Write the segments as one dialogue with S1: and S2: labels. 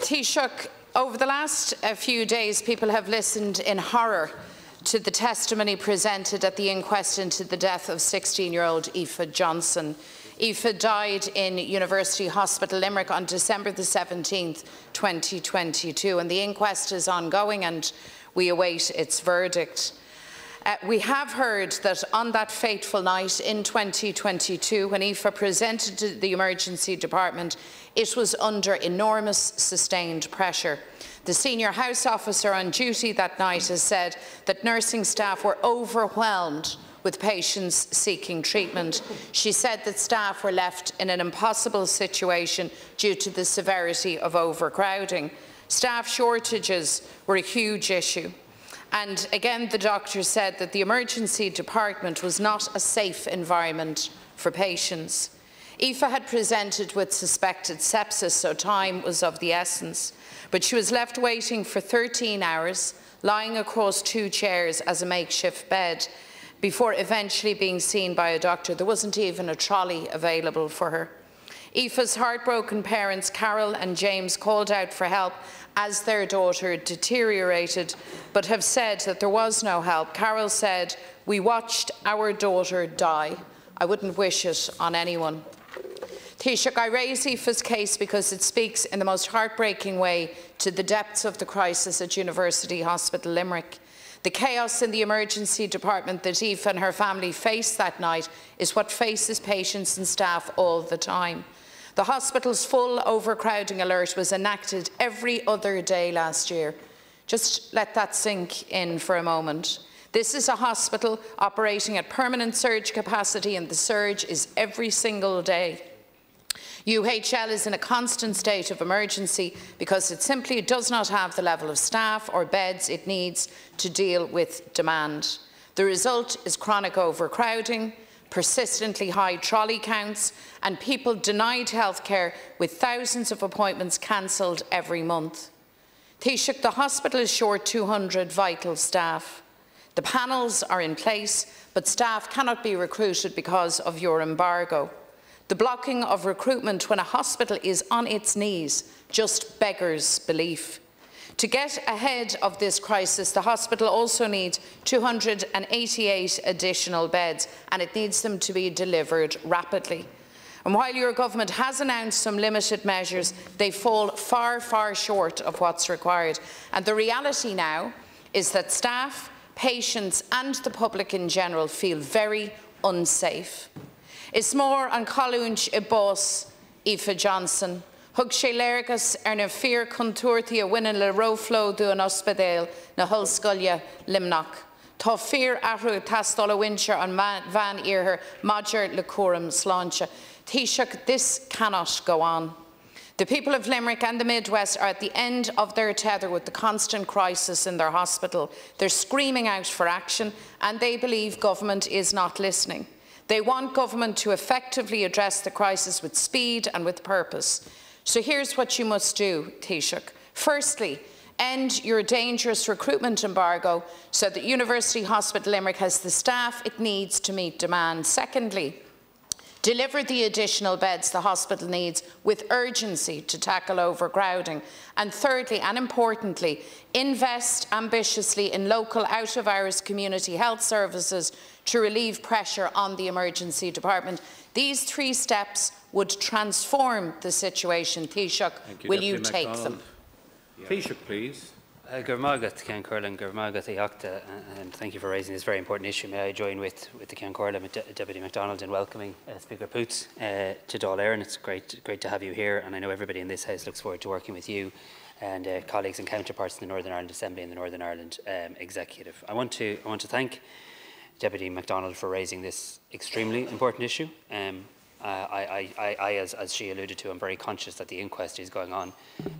S1: Taoiseach, over the last few days, people have listened in horror to the testimony presented at the inquest into the death of 16-year-old Aoife Johnson. Aoife died in University Hospital Limerick on December the 17th, 2022, and the inquest is ongoing and we await its verdict. We have heard that on that fateful night in 2022, when Aoife presented to the emergency department, it was under enormous sustained pressure. The senior house officer on duty that night has said that nursing staff were overwhelmed with patients seeking treatment. She said that staff were left in an impossible situation due to the severity of overcrowding. Staff shortages were a huge issue. And again, the doctor said that the emergency department was not a safe environment for patients. Aoife had presented with suspected sepsis, so time was of the essence. But she was left waiting for 13 hours, lying across 2 chairs as a makeshift bed, before eventually being seen by a doctor. There wasn't even a trolley available for her. Aoife's heartbroken parents, Carol and James, called out for help as their daughter deteriorated, but have said that there was no help. Carol said, "We watched our daughter die. I wouldn't wish it on anyone." Taoiseach, I raise Aoife's case because it speaks in the most heartbreaking way to the depths of the crisis at University Hospital Limerick. The chaos in the emergency department that Aoife and her family faced that night is what faces patients and staff all the time. The hospital's full overcrowding alert was enacted every other day last year. Just let that sink in for a moment. This is a hospital operating at permanent surge capacity, and the surge is every single day. UHL is in a constant state of emergency because it simply does not have the level of staff or beds it needs to deal with demand. The result is chronic overcrowding, persistently high trolley counts, and people denied healthcare with thousands of appointments cancelled every month. Taoiseach, the hospital is short 200 vital staff. The panels are in place, but staff cannot be recruited because of your embargo. The blocking of recruitment when a hospital is on its knees just beggars belief. To get ahead of this crisis, the hospital also needs 288 additional beds, and it needs them to be delivered rapidly. And while your government has announced some limited measures, they fall far, far short of what's required. And the reality now is that staff, patients and the public in general feel very unsafe. Is more an colúint I bós Aoife Johnson. Thug sé léargas na fear contourtí a winnan le rofló dú an ospedéal na Hullscoile Limnach. Tá fear ahrú tastal a wincher an van iarthar Madger le Cuaram Sláinte. Taoiseach, this cannot go on. The people of Limerick and the Midwest are at the end of their tether with the constant crisis in their hospital. They're screaming out for action, and they believe government is not listening. They want government to effectively address the crisis with speed and with purpose. So here's what you must do, Taoiseach. Firstly, end your dangerous recruitment embargo so that University Hospital Limerick has the staff it needs to meet demand. Secondly, deliver the additional beds the hospital needs with urgency to tackle overcrowding. And thirdly, and importantly, invest ambitiously in local out-of-hours community health services to relieve pressure on the emergency department. These 3 steps would transform the situation. Taoiseach, will you take them?
S2: Taoiseach, please.
S3: Gurmagat Ceann Comhairle, Gurmagat Iachta, and thank you for raising this very important issue. May I join with the Ceann Comhairle and Deputy McDonald in welcoming Speaker Poots to Dáil Éireann. It's great to have you here, and I know everybody in this House looks forward to working with you and colleagues and counterparts in the Northern Ireland Assembly and the Northern Ireland Executive. I want to thank Deputy McDonald for raising this extremely important issue. As she alluded to, I'm very conscious that the inquest is going on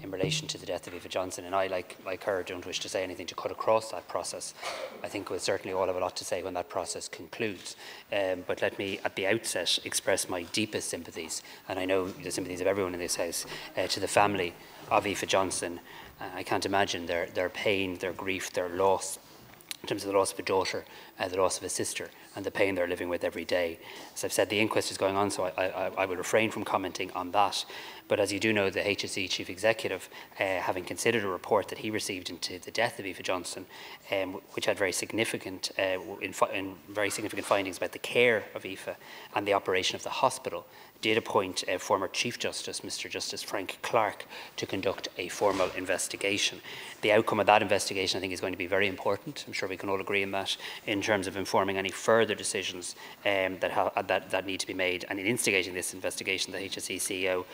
S3: in relation to the death of Aoife Johnson, and I, like her, don't wish to say anything to cut across that process. I think we'll certainly all have a lot to say when that process concludes. But let me, at the outset, express my deepest sympathies, and I know the sympathies of everyone in this House, to the family of Aoife Johnson. I can't imagine their pain, their grief, their loss, in terms of the loss of a daughter the loss of a sister, and the pain they're living with every day. As I've said, the inquest is going on, so I will refrain from commenting on that. But as you do know, the HSE Chief Executive, having considered a report that he received into the death of Aoife Johnson, which had very significant findings about the care of Aoife and the operation of the hospital, did appoint former Chief Justice, Mr. Justice Frank Clark, to conduct a formal investigation. The outcome of that investigation, I think, is going to be very important. I'm sure we can all agree on that, in terms of informing any further decisions that need to be made. And in instigating this investigation, the HSE CEO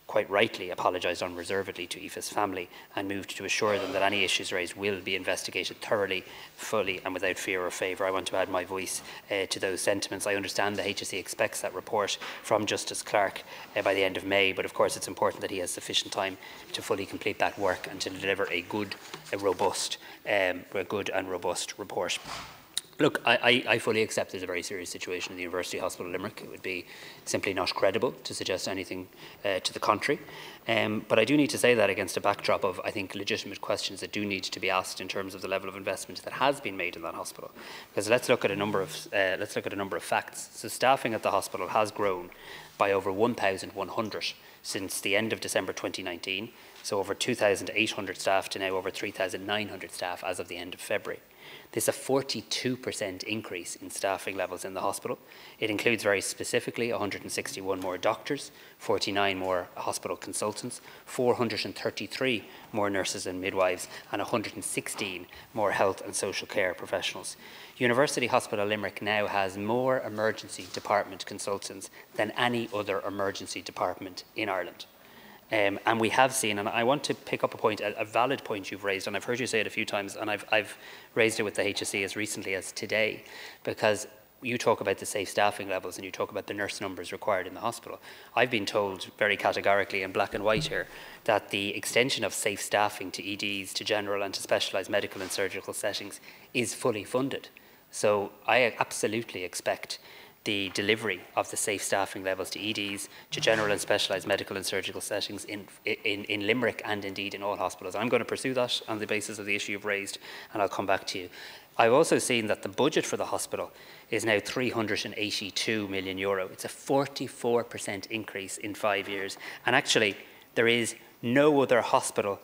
S3: quite rightly apologised unreservedly to Aoife's family and moved to assure them that any issues raised will be investigated thoroughly, fully and without fear or favour. I want to add my voice to those sentiments. I understand the HSE expects that report from Justice Clark by the end of May, but of course it's important that he has sufficient time to fully complete that work and to deliver a good and robust report. Look, I fully accept there's a very serious situation in the University Hospital Limerick. It would be simply not credible to suggest anything to the contrary. But I do need to say that against a backdrop of, I think, legitimate questions that do need to be asked in terms of the level of investment that has been made in that hospital. Because let's look at a number of facts. So staffing at the hospital has grown by over 1,100 since the end of December 2019. So over 2,800 staff to now over 3,900 staff as of the end of February. This is a 42% increase in staffing levels in the hospital. It includes very specifically 161 more doctors, 49 more hospital consultants, 433 more nurses and midwives, and 116 more health and social care professionals. University Hospital Limerick now has more emergency department consultants than any other emergency department in Ireland. And we have seen, and I want to pick up a point, a valid point you've raised, and I've heard you say it a few times, and I've raised it with the HSE as recently as today, because you talk about the safe staffing levels and you talk about the nurse numbers required in the hospital. I've been told very categorically in black and white here that the extension of safe staffing to EDs, to general and to specialised medical and surgical settings is fully funded. So I absolutely expect the delivery of the safe staffing levels to EDs, to general and specialised medical and surgical settings in Limerick and indeed in all hospitals. I'm going to pursue that on the basis of the issue you've raised, and I'll come back to you. I've also seen that the budget for the hospital is now €382 million. It's a 44% increase in 5 years. And actually, there is no other hospital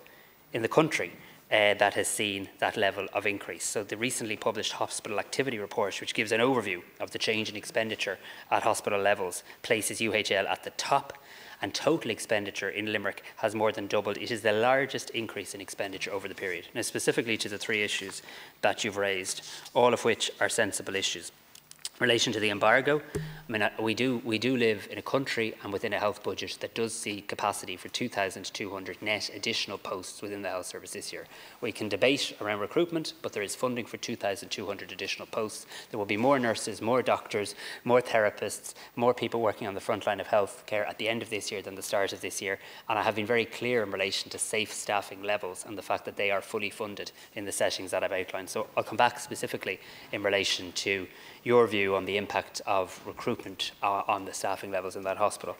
S3: in the country that has seen that level of increase. So the recently published hospital activity report, which gives an overview of the change in expenditure at hospital levels, places UHL at the top, and total expenditure in Limerick has more than doubled. It is the largest increase in expenditure over the period. Now, specifically to the three issues that you've raised, all of which are sensible issues. In relation to the embargo, I mean, we do live in a country and within a health budget that does see capacity for 2,200 net additional posts within the health service this year. We can debate around recruitment, but there is funding for 2,200 additional posts. There will be more nurses, more doctors, more therapists, more people working on the front line of health care at the end of this year than the start of this year. And I have been very clear in relation to safe staffing levels and the fact that they are fully funded in the settings that I've outlined. So I'll come back specifically in relation to your view on the impact of recruitment on the staffing levels in that hospital.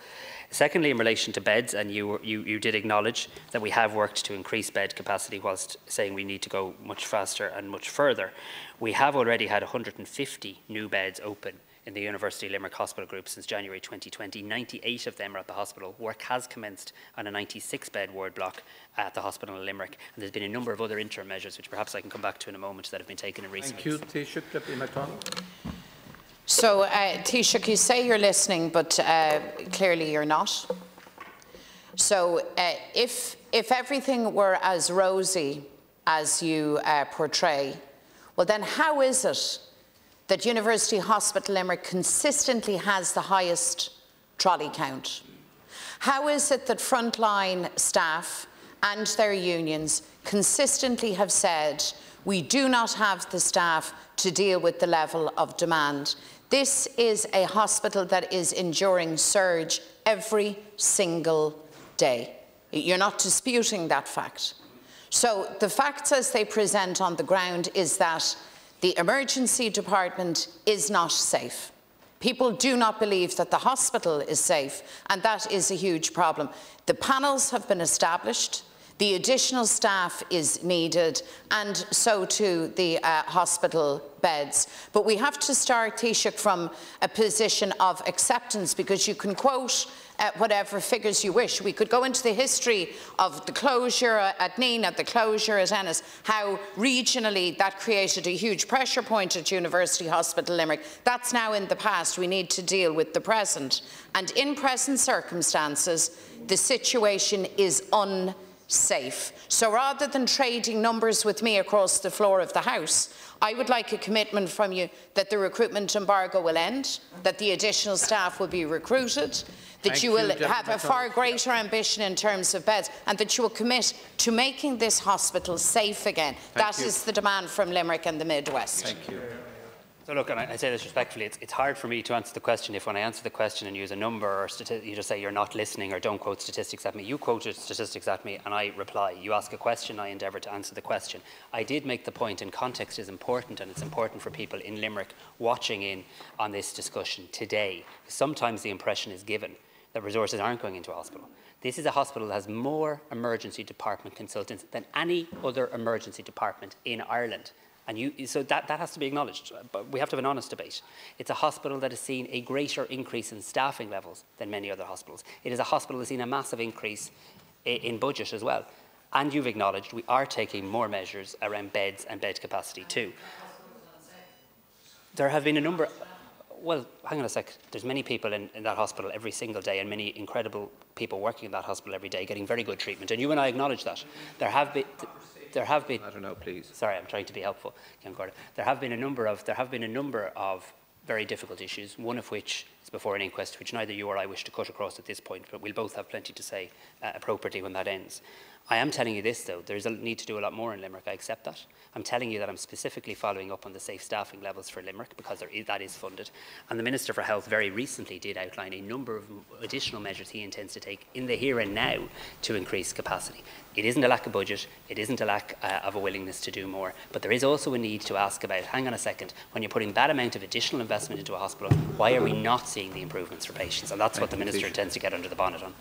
S3: Secondly, in relation to beds, and you did acknowledge that we have worked to increase bed capacity whilst saying we need to go much faster and much further. We have already had 150 new beds open in the University Limerick Hospital Group since January 2020. 98 of them are at the hospital. Work has commenced on a 96-bed ward block at the hospital in Limerick. And there's been a number of other interim measures, which perhaps I can come back to in a moment, that have been taken in recent weeks.
S2: Thank you. Taoiseach Limerick McDonald.
S1: So, Taoiseach, you say you're listening, but clearly you're not. So, if everything were as rosy as you portray, well then how is it that University Hospital Limerick consistently has the highest trolley count? How is it that frontline staff and their unions consistently have said we do not have the staff to deal with the level of demand? This is a hospital that is enduring surge every single day. You're not disputing that fact. So the facts as they present on the ground is that the emergency department is not safe. People do not believe that the hospital is safe, and that is a huge problem. The panels have been established. The additional staff is needed, and so too the hospital beds. But we have to start, Taoiseach, from a position of acceptance, because you can quote whatever figures you wish. We could go into the history of the closure at Nina, the closure at Ennis, how regionally that created a huge pressure point at University Hospital Limerick. That's now in the past. We need to deal with the present. And in present circumstances, the situation is unsafe. So rather than trading numbers with me across the floor of the House, I would like a commitment from you that the recruitment embargo will end, that the additional staff will be recruited, that you will have a far greater ambition in terms of beds, and that you will commit to making this hospital safe again. That is the demand from Limerick and the Midwest.
S2: Thank you.
S3: So look, and I say this respectfully, it's hard for me to answer the question if when I answer the question and use a number or you just say you're not listening or don't quote statistics at me. You quoted statistics at me and I reply. You ask a question, I endeavour to answer the question. I did make the point, and context is important, and it's important for people in Limerick watching in on this discussion today. Sometimes the impression is given that resources aren't going into a hospital. This is a hospital that has more emergency department consultants than any other emergency department in Ireland. And so that has to be acknowledged, but we have to have an honest debate. It's a hospital that has seen a greater increase in staffing levels than many other hospitals. It is a hospital that has seen a massive increase in budget as well. And you've acknowledged we are taking more measures around beds and bed capacity too. There have been a number... Well, hang on a sec. There's many people in that hospital every single day, and many incredible people working in that hospital every day getting very good treatment. And you and I acknowledge that. There have been... I don't know, please. Sorry, I'm trying to be helpful, There have been a number of very difficult issues, one of which is before an inquest, which neither you or I wish to cut across at this point, but we'll both have plenty to say appropriately when that ends. I am telling you this, though, there's a need to do a lot more in Limerick. I accept that. I'm telling you that I'm specifically following up on the safe staffing levels for Limerick, because that is funded. And the Minister for Health very recently did outline a number of additional measures he intends to take in the here and now to increase capacity. It isn't a lack of budget, it isn't a lack of a willingness to do more, but there is also a need to ask about, hang on a second, when you're putting that amount of additional investment into a hospital, why are we not seeing the improvements for patients? And that's what the Minister intends to get under the bonnet on.